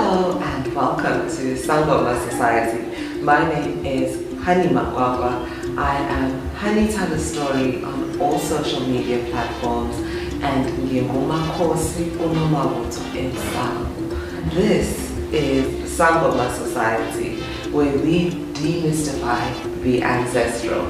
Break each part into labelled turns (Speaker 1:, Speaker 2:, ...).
Speaker 1: Hello and welcome to Sangoma Society. My name is Hani Makwakwa. I am Hani Tell a Story on all social media platforms and Ngiyenguma Kosi Unomabuto Emsamo. This is Sangoma Society, where we demystify the ancestral.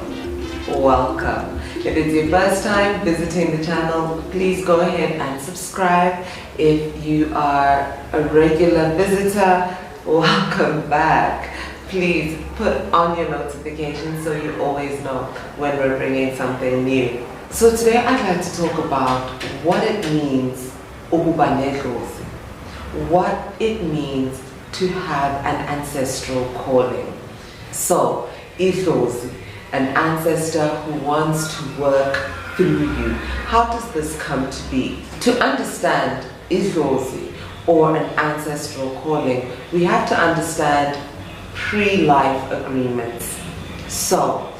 Speaker 1: Welcome. If it's your first time visiting the channel, please go ahead and subscribe. If you are a regular visitor, welcome back. Please put on your notifications so you always know when we're bringing something new. So today I'd like to talk about what it means, ukusebenza, what it means to have an ancestral calling. So, Idlozi, an ancestor who wants to work through you. How does this come to be? To understand Idlozi, or an ancestral calling, we have to understand pre-life agreements. So,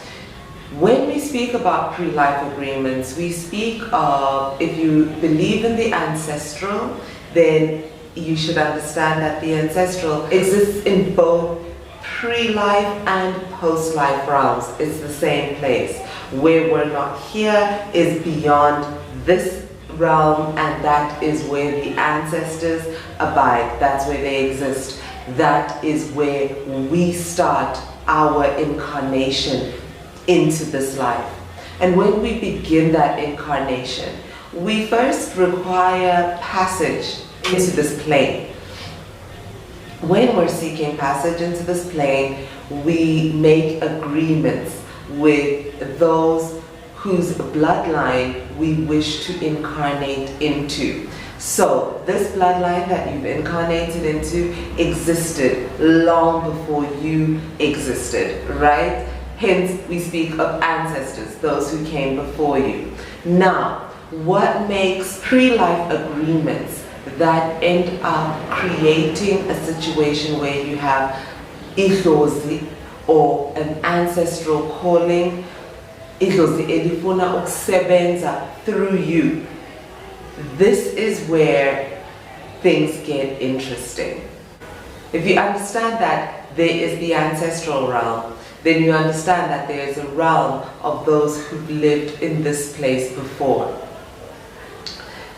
Speaker 1: when we speak about pre-life agreements, we speak of, if you believe in the ancestral, then you should understand that the ancestral exists in both pre-life and post-life realms. It's the same place. Where we're not here is beyond this realm, and that is where the ancestors abide. That's where they exist. That is where we start our incarnation into this life. And when we begin that incarnation, we first require passage into this plane. When we're seeking passage into this plane, we make agreements with those whose bloodline we wish to incarnate into. So this bloodline that you've incarnated into existed long before you existed, right? Hence, we speak of ancestors, those who came before you. Now, what makes pre-life agreements that end up creating a situation where you have Idlozi, or an ancestral calling, Idlozi elifuna ukusebenza through you? This is where things get interesting. If you understand that there is the ancestral realm, then you understand that there is a realm of those who've lived in this place before.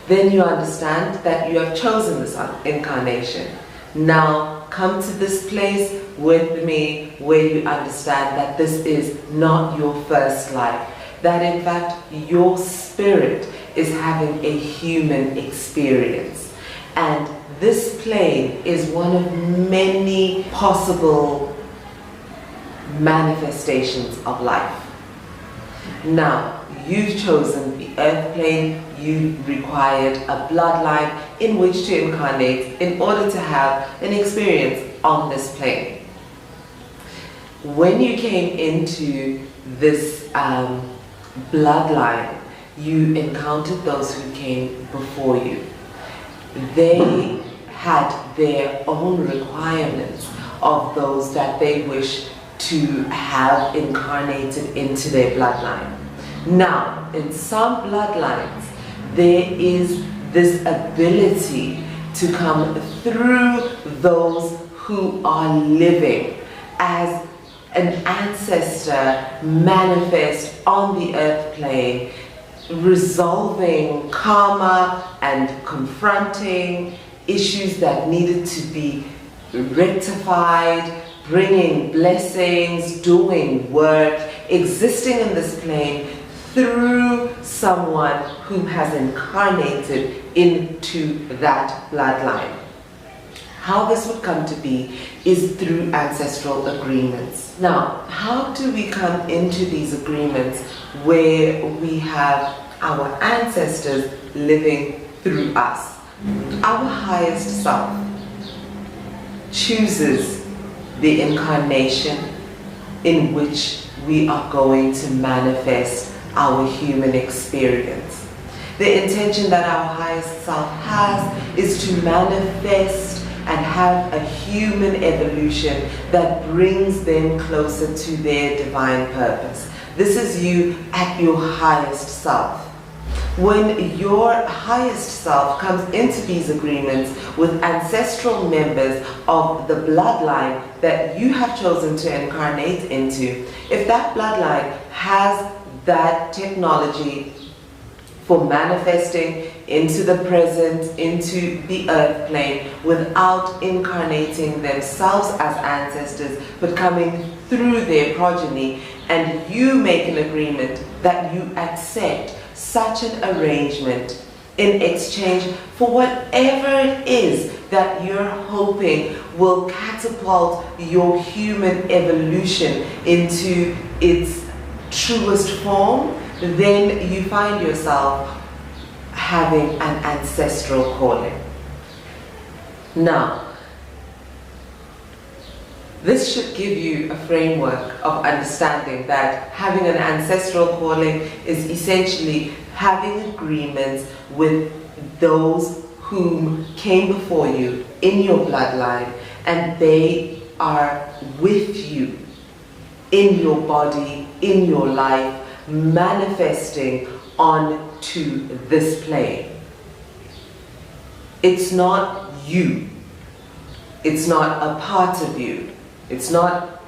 Speaker 1: Then you understand that you have chosen this incarnation. Now come to this place with me where you understand that this is not your first life. That in fact your spirit is having a human experience. And this plane is one of many possible manifestations of life. Now, you've chosen the earth plane. You required a bloodline in which to incarnate in order to have an experience on this plane. When you came into this bloodline, you encountered those who came before you. They had their own requirements of those that they wish to have incarnated into their bloodline. Now, in some bloodlines, there is this ability to come through those who are living as an ancestor manifest on the earth plane, resolving karma and confronting issues that needed to be rectified, bringing blessings, doing work, existing in this plane through someone who has incarnated into that bloodline. How this would come to be is through ancestral agreements. Now, how do we come into these agreements where we have our ancestors living through us? Our highest self chooses the incarnation in which we are going to manifest our human experience. The intention that our highest self has is to manifest and have a human evolution that brings them closer to their divine purpose. This is you at your highest self. When your highest self comes into these agreements with ancestral members of the bloodline that you have chosen to incarnate into, if that bloodline has that technology for manifesting into the present, into the earth plane, without incarnating themselves as ancestors, but coming through their progeny, and you make an agreement that you accept such an arrangement in exchange for whatever it is that you're hoping will catapult your human evolution into its truest form, then you find yourself having an ancestral calling. Now, this should give you a framework of understanding that having an ancestral calling is essentially having agreements with those whom came before you in your bloodline, and they are with you in your body, in your life, manifesting onto this plane. It's not you. It's not a part of you. It's not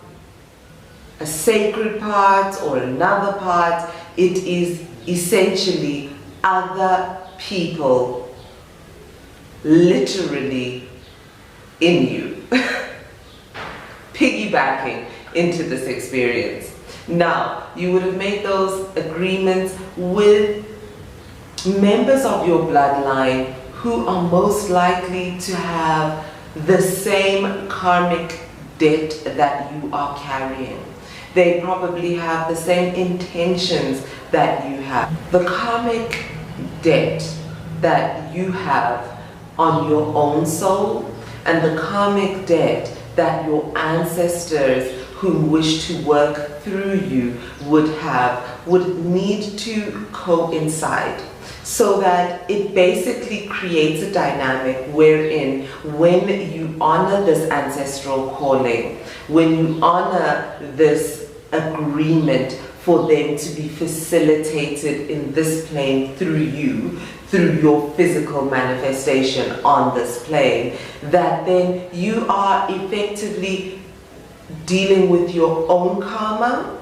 Speaker 1: a sacred part or another part. It is essentially other people literally in you, piggybacking into this experience. Now, you would have made those agreements with members of your bloodline who are most likely to have the same karmic debt that you are carrying. They probably have the same intentions that you have. The karmic debt that you have on your own soul, and the karmic debt that your ancestors who wish to work through you would need to coincide, so that it basically creates a dynamic wherein when you honor this ancestral calling, when you honor this agreement for them to be facilitated in this plane through you, through your physical manifestation on this plane, that then you are effectively dealing with your own karma,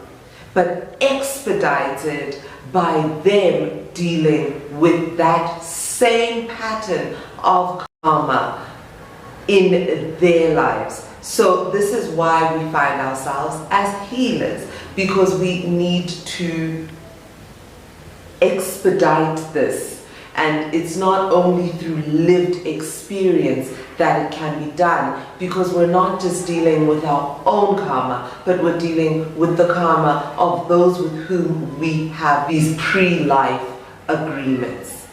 Speaker 1: but expedited by them dealing with that same pattern of karma in their lives. So this is why we find ourselves as healers, because we need to expedite this. And it's not only through lived experience that it can be done, because we're not just dealing with our own karma, but we're dealing with the karma of those with whom we have these pre-life agreements.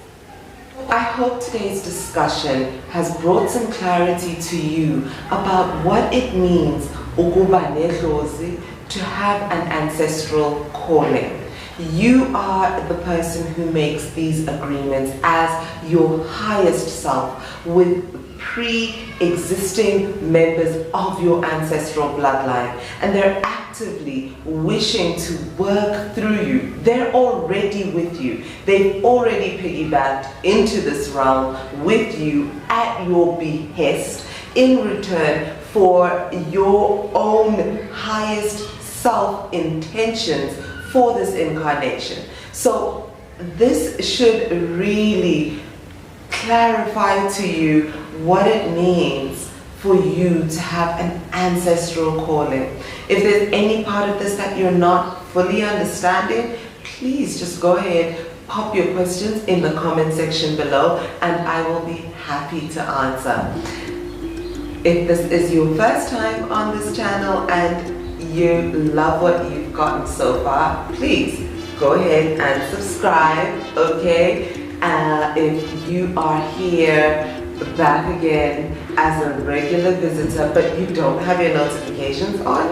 Speaker 1: I hope today's discussion has brought some clarity to you about what it means, Yini Idlozi, to have an ancestral calling. You are the person who makes these agreements as your highest self with pre-existing members of your ancestral bloodline, and they're actively wishing to work through you. They're already with you. They've already piggybacked into this realm with you at your behest in return for your own highest self intentions for this incarnation. So this should really clarify to you what it means for you to have an ancestral calling. If there's any part of this that you're not fully understanding, please just go ahead, pop your questions in the comment section below, and I will be happy to answer. If this is your first time on this channel and you love what you've gotten so far, please go ahead and subscribe, okay? If you are here back again as a regular visitor but you don't have your notifications on,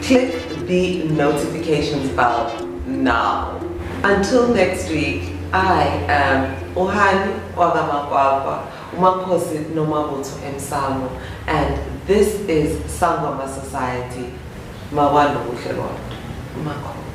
Speaker 1: click the notifications bell now. Until next week, I am Ohani Wagamakwakwa Umakhosi Nomabuto Emsamo, and this is Sangoma Society. Mawalo Uhlelwano. Makho.